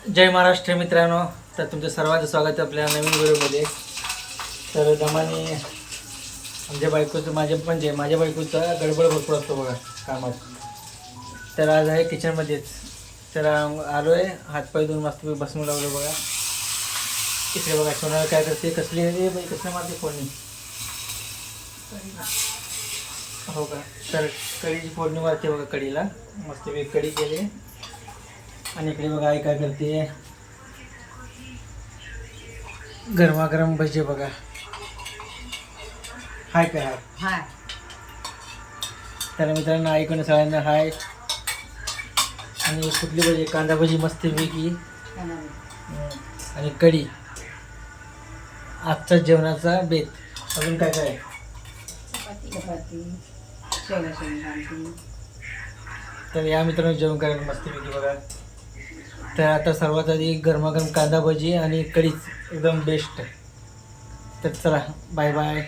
जय महाराष्ट्र मित्रांनो. तर तुमचं सर्वांचं स्वागत आहे आपल्या नवीन व्हिडिओमध्ये. तर दमाने माझ्या बायकोचा गडबड भरपूर असतो बघा कामात. तर आज आहे किचनमध्येच. तर आलो आहे, हातपाय धुवून मस्त बसून लावलं बघा. इकडे बघा सोनाला काय करते, कसलं मारते फोडणी. हो का. तर कढीची फोडणी मारते बघा कढीला. मस्त मी कढी केली. आणि इकडे बघा आई काय करते, गरमागरम भजी बघा. हाय काय हाय. तर मित्रांनो ऐकून सगळ्यांना हाय. आणि कुठली भजी, कांदा भजी मस्त वेगळी आणि कढी. आजचा जेवणाचा बेत. अजून काय काय. चपाती, शेवगा शेंगदाणे. तर या मित्रांनो जेवण करायला मस्त वेगळी बघा. तर आता सर्वात आधी गरमागरम कांदा भजी आणि कढीच एकदम बेस्ट. तर चला बाय बाय.